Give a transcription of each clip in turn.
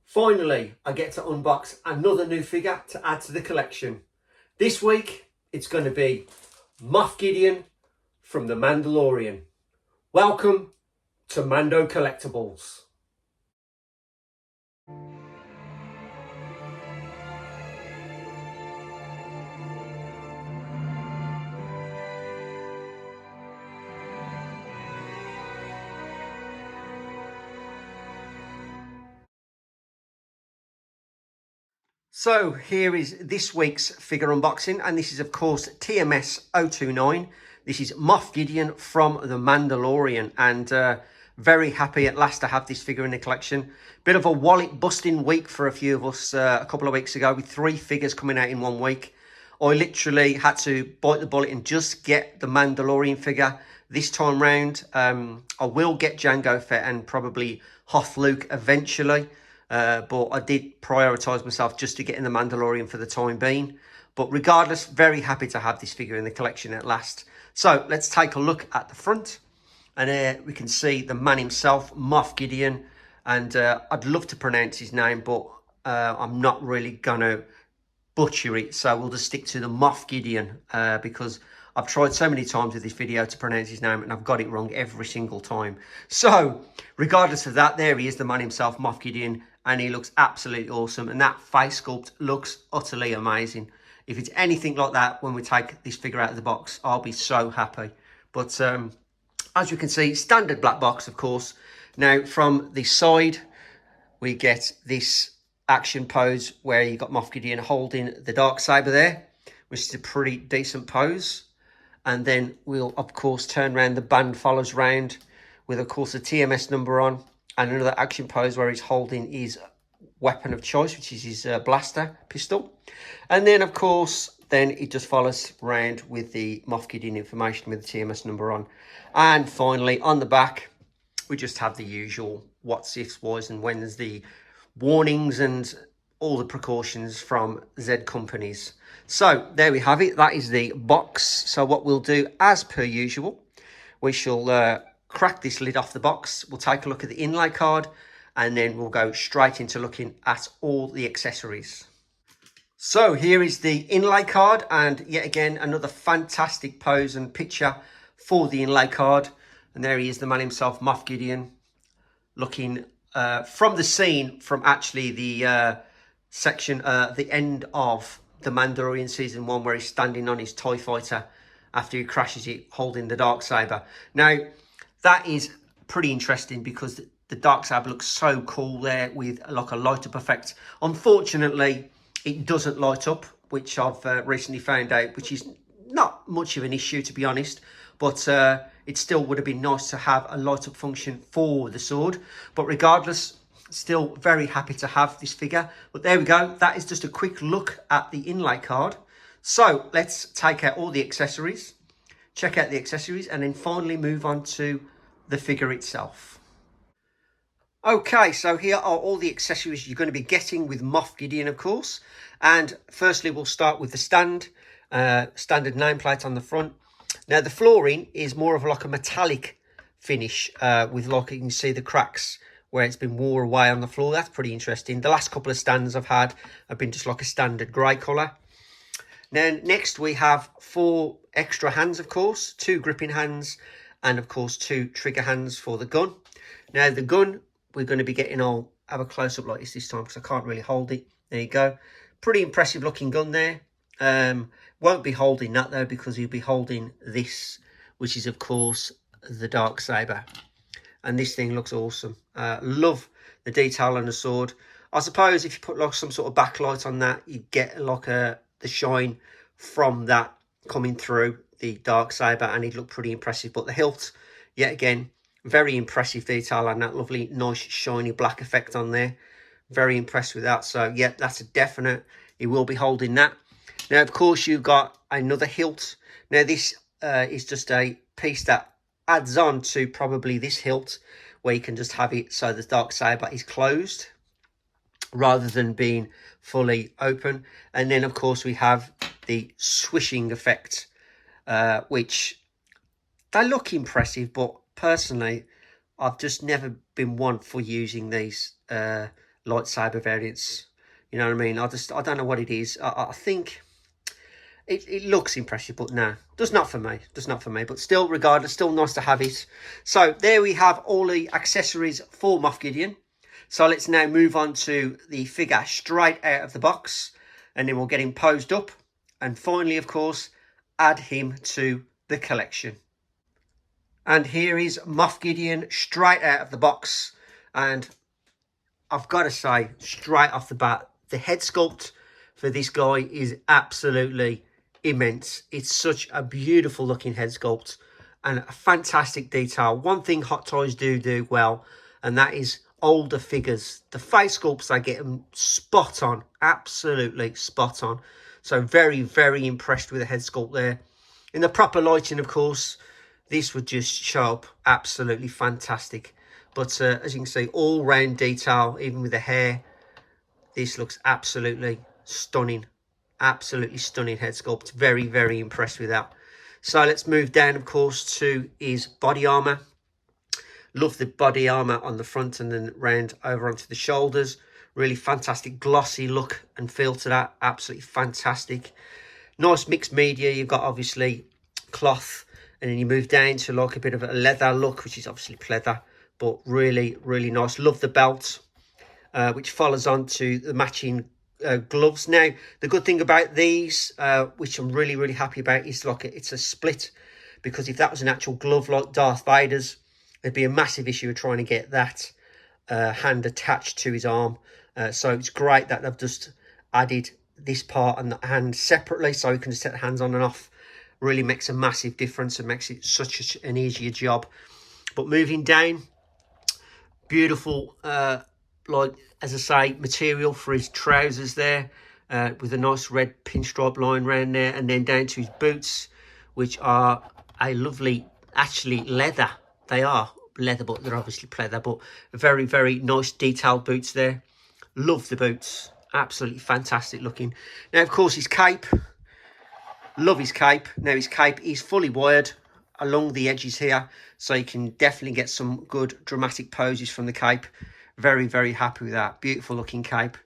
Finally, I get to unbox another new figure to add to the collection. This week, it's going to be Moff Gideon from The Mandalorian. Welcome to Mando Collectibles. So here is this week's figure unboxing, and this is of course TMS 029. This is Moff Gideon from The Mandalorian, and very happy at last to have this figure in the collection. Bit of a wallet busting week for a few of us a couple of weeks ago with 3 figures coming out in 1 week. I literally had to bite the bullet and just get the Mandalorian figure this time round. I will get Jango Fett and probably Hoth Luke eventually. But I did prioritise myself just to get in the Mandalorian for the time being. But regardless, very happy to have this figure in the collection at last. So let's take a look at the front. And we can see the man himself, Moff Gideon. And I'd love to pronounce his name, but I'm not really going to butcher it. So we'll just stick to the Moff Gideon because I've tried so many times with this video to pronounce his name and I've got it wrong every single time. So regardless of that, there he is, the man himself, Moff Gideon. And he looks absolutely awesome. And that face sculpt looks utterly amazing. If it's anything like that when we take this figure out of the box, I'll be so happy. But as you can see, standard black box, of course. Now, from the side, we get this action pose where you got Moff Gideon holding the Darksaber there, which is a pretty decent pose. And then we'll, of course, turn around. The band follows round with, of course, a TMS number on. And another action pose where he's holding his weapon of choice, which is his blaster pistol. And then, of course, then it just follows around with the Moff Gideon information with the TMS number on. And finally, on the back, we just have the usual what's, ifs, whys, and whens, the warnings and all the precautions from Z companies. So there we have it. That is the box. So what we'll do, as per usual, we shall crack this lid off the box. We'll take a look at the inlay card and then we'll go straight into looking at all the accessories. So here is the inlay card, and yet again another fantastic pose and picture for the inlay card. And there he is, the man himself, Moff Gideon, looking from the scene from actually the section, the end of The Mandalorian Season 1, where he's standing on his TIE fighter after he crashes it holding the Darksaber. Now, that is pretty interesting because the Darksaber looks so cool there with like a light up effect. Unfortunately, it doesn't light up, which I've recently found out, which is not much of an issue, to be honest. But it still would have been nice to have a light up function for the sword. But regardless, still very happy to have this figure. But there we go. That is just a quick look at the inlay card. So let's take out all the accessories. Check out the accessories and then finally move on to the figure itself. Okay, so here are all the accessories you're going to be getting with Moff Gideon, of course. And firstly, we'll start with the stand, standard nameplate on the front. Now, the flooring is more of like a metallic finish with, like, you can see the cracks where it's been wore away on the floor. That's pretty interesting. The last couple of stands I've had have been just like a standard grey colour. Then next we have 4 extra hands, of course, 2 gripping hands and of course 2 trigger hands for the gun. Now the gun we're going to be getting, I'll have a close up like this time because I can't really hold it. There you go. Pretty impressive looking gun there. Won't be holding that though because he'll be holding this, which is of course the Darksaber. And this thing looks awesome. Love the detail on the sword. I suppose if you put like some sort of backlight on that, you get like the shine from that coming through the Darksaber and it'd look pretty impressive. But the hilt, yet again, very impressive detail and that lovely nice shiny black effect on there. Very impressed with that. So yeah, that's a definite. He will be holding that. Now of course you've got another hilt. Now this is just a piece that adds on to probably this hilt, where you can just have it so the Darksaber is closed rather than being fully open. And then of course we have the swishing effect, which they look impressive, but personally I've just never been one for using these lightsaber variants. You know what I mean? I don't know what it is. I think it looks impressive, but nah, does not for me. Does not for me. But still, regardless, still nice to have it. So there we have all the accessories for Moff Gideon. So let's now move on to the figure straight out of the box, and then we'll get him posed up, and finally, of course, add him to the collection. And here is Moff Gideon straight out of the box, and I've got to say, straight off the bat, the head sculpt for this guy is absolutely immense. It's such a beautiful looking head sculpt and a fantastic detail. One thing Hot Toys do well, and that is older figures. The face sculpts, they get them spot on, absolutely spot on. So very, very impressed with the head sculpt there. In the proper lighting, of course, this would just show up absolutely fantastic. But as you can see, all round detail, even with the hair, this looks absolutely stunning. Absolutely stunning head sculpt. Very, very impressed with that. So let's move down, of course, to his body armor. Love the body armor on the front and then round over onto the shoulders. Really fantastic glossy look and feel to that. Absolutely fantastic. Nice mixed media. You've got obviously cloth, and then you move down to like a bit of a leather look, which is obviously pleather, but really, really nice. Love the belt, which follows on to the matching gloves. Now, the good thing about these, which I'm really, really happy about, is like it's a split, because if that was an actual glove like Darth Vader's, there'd be a massive issue of trying to get that hand attached to his arm. So it's great that they've just added this part and the hand separately, so you can just take the hands on and off. Really makes a massive difference and makes it such an easier job. But moving down, beautiful, like, as I say, material for his trousers there, with a nice red pinstripe line around there, and then down to his boots, which are a lovely, actually leather. They are leather, but they're obviously pleather, but very, very nice detailed boots there. Love the boots. Absolutely fantastic looking. Now, of course, his cape. Love his cape. Now, his cape is fully wired along the edges here, so you can definitely get some good dramatic poses from the cape. Very, very happy with that. Beautiful looking cape.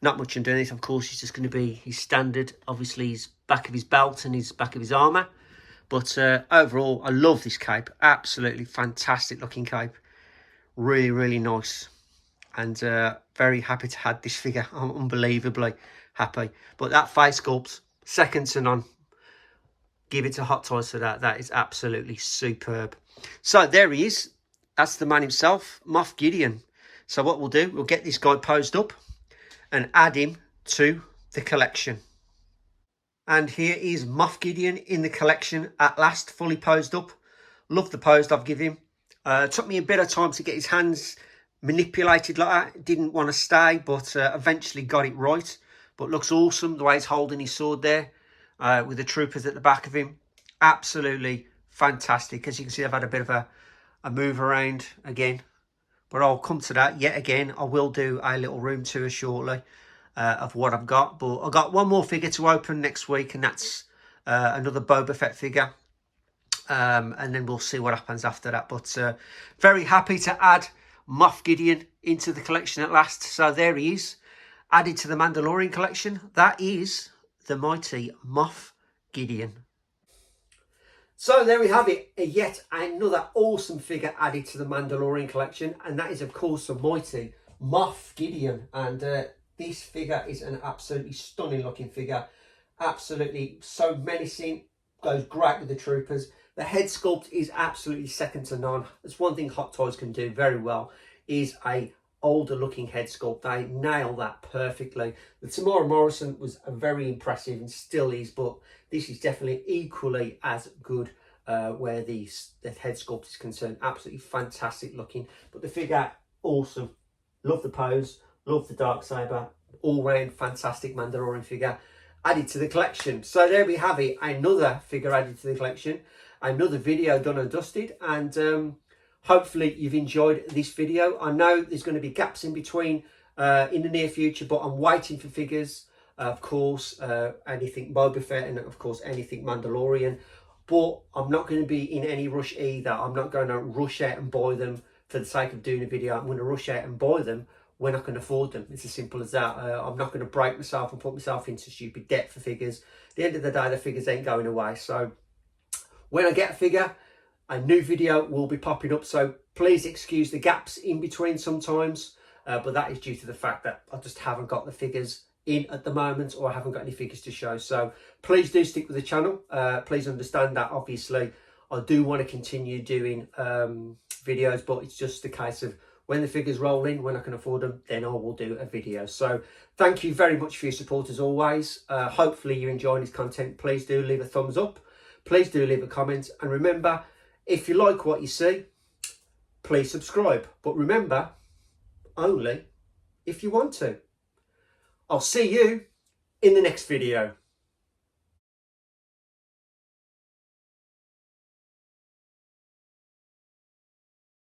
Not much underneath, of course. It's just going to be his standard, obviously, his back of his belt and his back of his armour. But overall, I love this cape. Absolutely fantastic looking cape. Really, really nice. And very happy to have this figure. I'm unbelievably happy. But that face sculpt, second to none. Give it to Hot Toys for that. That is absolutely superb. So there he is. That's the man himself, Moff Gideon. So what we'll do, we'll get this guy posed up and add him to the collection. And here is Moff Gideon in the collection at last, fully posed up. Love the pose I've given him. Took me a bit of time to get his hands manipulated like that. Didn't want to stay, but eventually got it right. But looks awesome the way he's holding his sword there, with the troopers at the back of him. Absolutely fantastic. As you can see, I've had a bit of a move around again, but I'll come to that yet again. I will do a little room tour shortly of what I've got, but I've got one more figure to open next week, and that's another Boba Fett figure, and then we'll see what happens after that. But very happy to add Moff Gideon into the collection at last. So there he is, added to the Mandalorian collection. That is the mighty Moff Gideon. So there we have it, yet another awesome figure added to the Mandalorian collection, and that is, of course, the mighty Moff Gideon. And this figure is an absolutely stunning looking figure. Absolutely so menacing, goes great with the troopers. The head sculpt is absolutely second to none. That's one thing Hot Toys can do very well, is a older looking head sculpt. They nail that perfectly. The Tamora Morrison was very impressive and still is, but this is definitely equally as good where the head sculpt is concerned. Absolutely fantastic looking. But the figure, awesome. Love the pose, love the Darksaber. All round fantastic Mandalorian figure added to the collection. So there we have it, another figure added to the collection, another video done and dusted, and hopefully you've enjoyed this video. I know there's going to be gaps in between in the near future, but I'm waiting for figures, of course, anything Boba Fett and of course anything Mandalorian, but I'm not going to be in any rush either. I'm not going to rush out and buy them for the sake of doing a video. I'm going to rush out and buy them when I can afford them. It's as simple as that. I'm not going to break myself and put myself into stupid debt for figures. At the end of the day, the figures ain't going away. So when I get a figure, a new video will be popping up. So please excuse the gaps in between sometimes, but that is due to the fact that I just haven't got the figures in at the moment, or I haven't got any figures to show. So please do stick with the channel. Please understand that obviously I do want to continue doing videos, but it's just a case of when the figures roll in, when I can afford them, then I will do a video. So thank you very much for your support as always. Hopefully you're enjoying this content. Please do leave a thumbs up. Please do leave a comment. And remember, if you like what you see, please subscribe. But remember, only if you want to. I'll see you in the next video.